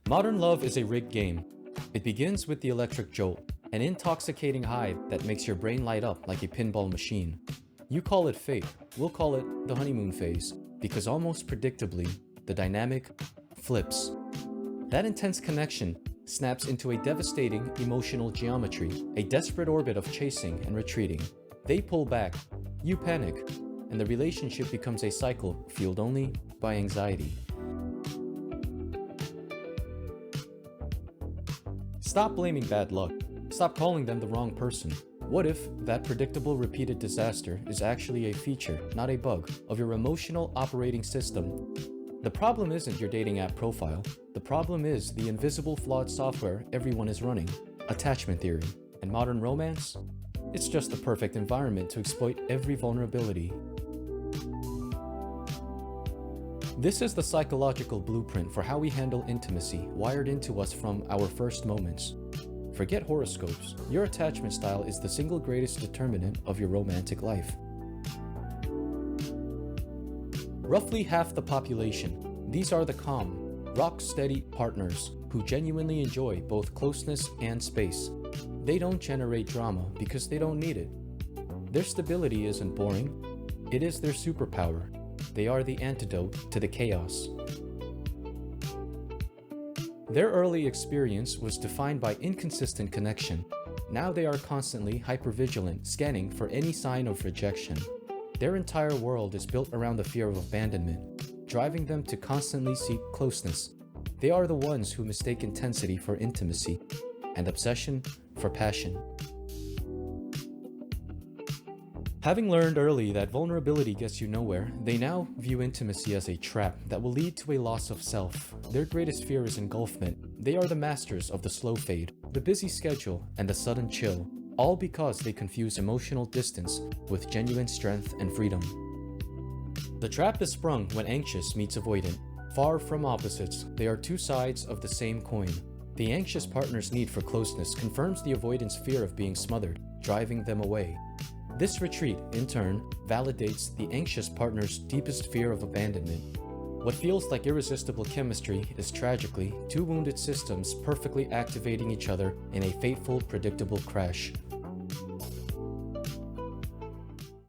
Modern love is a rigged game. It begins with the electric jolt, an intoxicating high that makes your brain light up like a pinball machine. You call it fate, we'll call it the honeymoon phase, because almost predictably, the dynamic flips. That intense connection snaps into a devastating emotional geometry, a desperate orbit of chasing and retreating. They pull back, you panic, and the relationship becomes a cycle fueled only by anxiety. Stop blaming bad luck. Stop calling them the wrong person. What if that predictable repeated disaster is actually a feature, not a bug, of your emotional operating system? The problem isn't your dating app profile. The problem is the invisible flawed software everyone is running. Attachment theory. And modern romance? It's just the perfect environment to exploit every vulnerability. This is the psychological blueprint for how we handle intimacy, wired into us from our first moments. Forget horoscopes. Your attachment style is the single greatest determinant of your romantic life. Roughly half the population, these are the calm, rock-steady partners who genuinely enjoy both closeness and space. They don't generate drama because they don't need it. Their stability isn't boring. It is their superpower. They are the antidote to the chaos. Their early experience was defined by inconsistent connection. Now they are constantly hypervigilant, scanning for any sign of rejection. Their entire world is built around the fear of abandonment, driving them to constantly seek closeness. They are the ones who mistake intensity for intimacy and obsession for passion. Having learned early that vulnerability gets you nowhere, they now view intimacy as a trap that will lead to a loss of self. Their greatest fear is engulfment. They are the masters of the slow fade, the busy schedule, and the sudden chill, all because they confuse emotional distance with genuine strength and freedom. The trap is sprung when anxious meets avoidant. Far from opposites, they are two sides of the same coin. The anxious partner's need for closeness confirms the avoidant's fear of being smothered, driving them away. This retreat, in turn, validates the anxious partner's deepest fear of abandonment. What feels like irresistible chemistry is tragically two wounded systems perfectly activating each other in a fateful, predictable crash.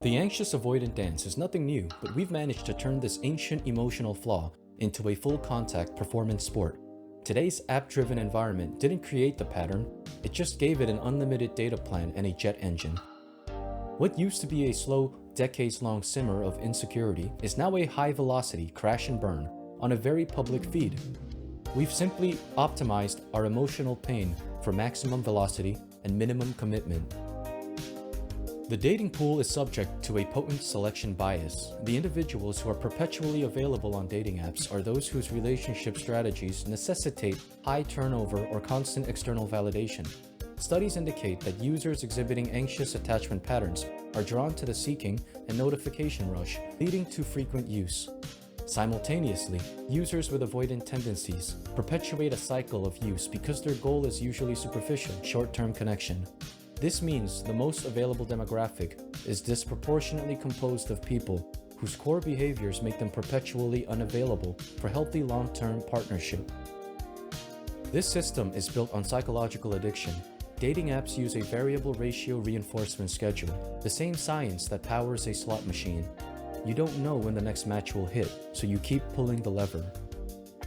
The anxious avoidant dance is nothing new, but we've managed to turn this ancient emotional flaw into a full-contact performance sport. Today's app-driven environment didn't create the pattern, it just gave it an unlimited data plan and a jet engine. What used to be a slow, decades-long simmer of insecurity is now a high-velocity crash and burn on a very public feed. We've simply optimized our emotional pain for maximum velocity and minimum commitment. The dating pool is subject to a potent selection bias. The individuals who are perpetually available on dating apps are those whose relationship strategies necessitate high turnover or constant external validation. Studies indicate that users exhibiting anxious attachment patterns are drawn to the seeking and notification rush, leading to frequent use. Simultaneously, users with avoidant tendencies perpetuate a cycle of use because their goal is usually superficial, short-term connection. This means the most available demographic is disproportionately composed of people whose core behaviors make them perpetually unavailable for healthy long-term partnership. This system is built on psychological addiction. Dating apps use a variable ratio reinforcement schedule, the same science that powers a slot machine. You don't know when the next match will hit, so you keep pulling the lever.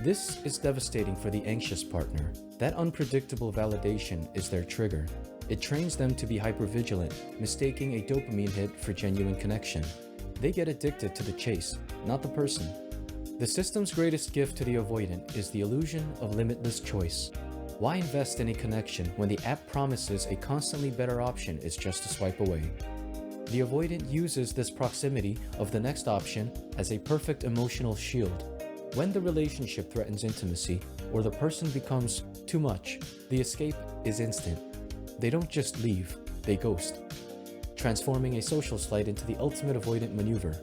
This is devastating for the anxious partner. That unpredictable validation is their trigger. It trains them to be hypervigilant, mistaking a dopamine hit for genuine connection. They get addicted to the chase, not the person. The system's greatest gift to the avoidant is the illusion of limitless choice. Why invest in a connection when the app promises a constantly better option is just a swipe away? The avoidant uses this proximity of the next option as a perfect emotional shield. When the relationship threatens intimacy, or the person becomes too much, the escape is instant. They don't just leave, they ghost, transforming a social slight into the ultimate avoidant maneuver.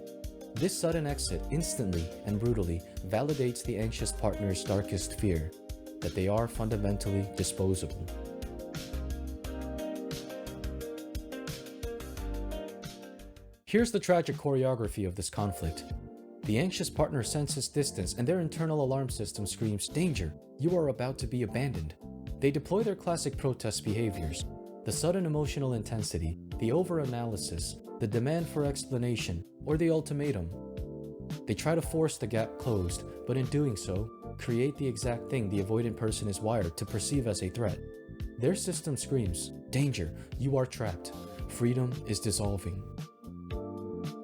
This sudden exit instantly and brutally validates the anxious partner's darkest fear, that they are fundamentally disposable. Here's the tragic choreography of this conflict. The anxious partner senses distance and their internal alarm system screams, "Danger! You are about to be abandoned." They deploy their classic protest behaviors: the sudden emotional intensity, the overanalysis, the demand for explanation, or the ultimatum. They try to force the gap closed, but in doing so, create the exact thing the avoidant person is wired to perceive as a threat. Their system screams, "Danger! You are trapped. Freedom is dissolving."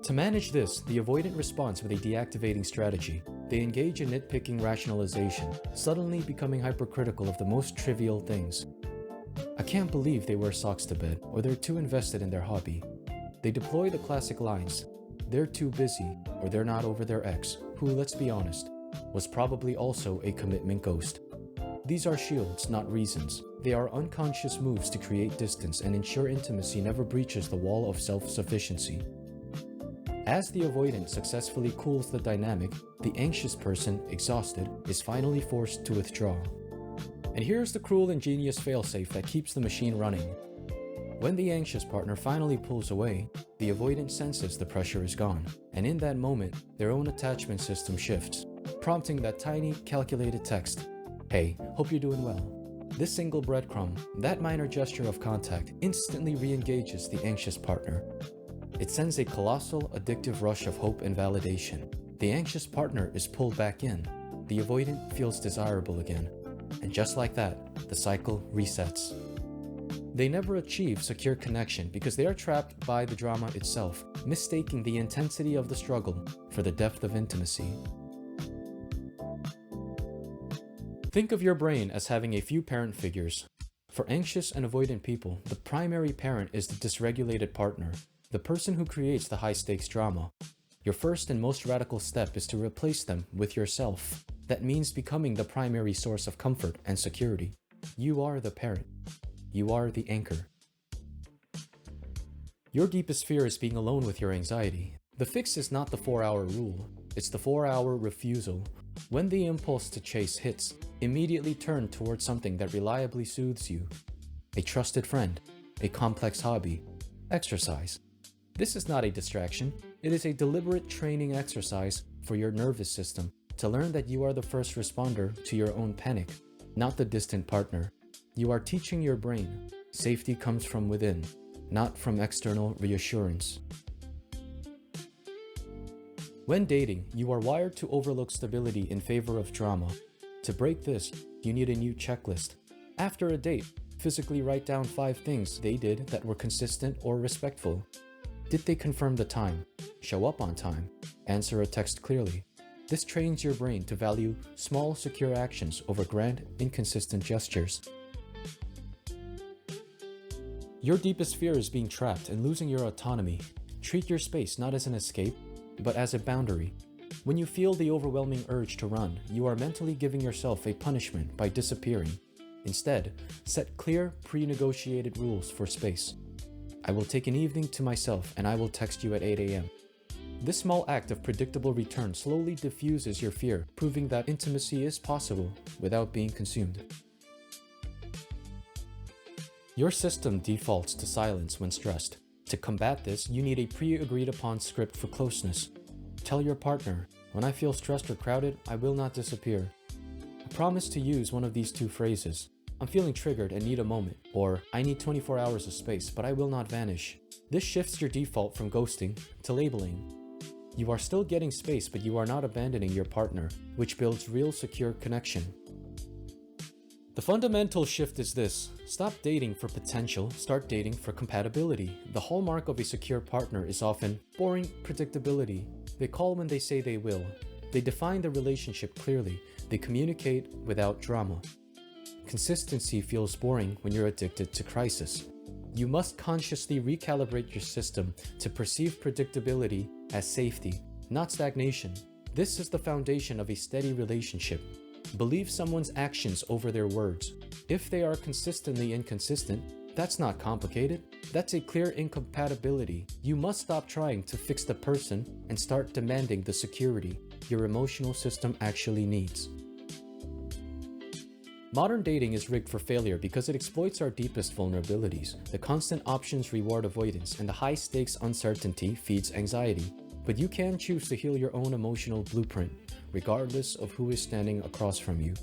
To manage this, the avoidant responds with a deactivating strategy. They engage in nitpicking rationalization, suddenly becoming hypercritical of the most trivial things. "I can't believe they wear socks to bed," or "they're too invested in their hobby." They deploy the classic lines: "They're too busy," or "they're not over their ex," who, let's be honest, was probably also a commitment ghost. These are shields, not reasons. They are unconscious moves to create distance and ensure intimacy never breaches the wall of self-sufficiency. As the avoidant successfully cools the dynamic, the anxious person, exhausted, is finally forced to withdraw. And here's the cruel ingenious failsafe that keeps the machine running. When the anxious partner finally pulls away, the avoidant senses the pressure is gone, and in that moment, their own attachment system shifts, prompting that tiny, calculated text: "Hey, hope you're doing well." This single breadcrumb, that minor gesture of contact, instantly re-engages the anxious partner. It sends a colossal, addictive rush of hope and validation. The anxious partner is pulled back in. The avoidant feels desirable again. And just like that, the cycle resets. They never achieve secure connection because they are trapped by the drama itself, mistaking the intensity of the struggle for the depth of intimacy. Think of your brain as having a few parent figures. For anxious and avoidant people, the primary parent is the dysregulated partner, the person who creates the high-stakes drama. Your first and most radical step is to replace them with yourself. That means becoming the primary source of comfort and security. You are the parent. You are the anchor. Your deepest fear is being alone with your anxiety. The fix is not the 4-hour rule. It's the 4-hour refusal. When the impulse to chase hits, immediately turn towards something that reliably soothes you. A trusted friend, a complex hobby, exercise. This is not a distraction. It is a deliberate training exercise for your nervous system to learn that you are the first responder to your own panic, not the distant partner. You are teaching your brain. Safety comes from within, not from external reassurance. When dating, you are wired to overlook stability in favor of drama. To break this, you need a new checklist. After a date, physically write down 5 things they did that were consistent or respectful. Did they confirm the time? Show up on time? Answer a text clearly? This trains your brain to value small, secure actions over grand, inconsistent gestures. Your deepest fear is being trapped and losing your autonomy. Treat your space not as an escape, but as a boundary. When you feel the overwhelming urge to run, you are mentally giving yourself a punishment by disappearing. Instead, set clear, pre-negotiated rules for space. I will take an evening to myself and I will text you at 8 a.m. This small act of predictable return slowly diffuses your fear, proving that intimacy is possible without being consumed. Your system defaults to silence when stressed. To combat this, you need a pre-agreed upon script for closeness. Tell your partner, "When I feel stressed or crowded, I will not disappear." Promise to use one of these 2 phrases. "I'm feeling triggered and need a moment," or "I need 24 hours of space, but I will not vanish." This shifts your default from ghosting to labeling. You are still getting space, but you are not abandoning your partner, which builds real secure connection. The fundamental shift is this: stop dating for potential, start dating for compatibility. The hallmark of a secure partner is often boring predictability. They call when they say they will. They define the relationship clearly. They communicate without drama. Consistency feels boring when you're addicted to crisis. You must consciously recalibrate your system to perceive predictability as safety, not stagnation. This is the foundation of a steady relationship. Believe someone's actions over their words. If they are consistently inconsistent, that's not complicated. That's a clear incompatibility. You must stop trying to fix the person and start demanding the security your emotional system actually needs. Modern dating is rigged for failure because it exploits our deepest vulnerabilities. The constant options reward avoidance, and the high-stakes uncertainty feeds anxiety. But you can choose to heal your own emotional blueprint, regardless of who is standing across from you.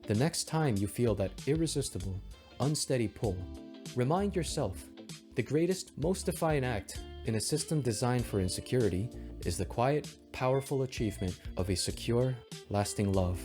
The next time you feel that irresistible, unsteady pull, remind yourself the greatest, most defiant act in a system designed for insecurity is the quiet, powerful achievement of a secure, lasting love.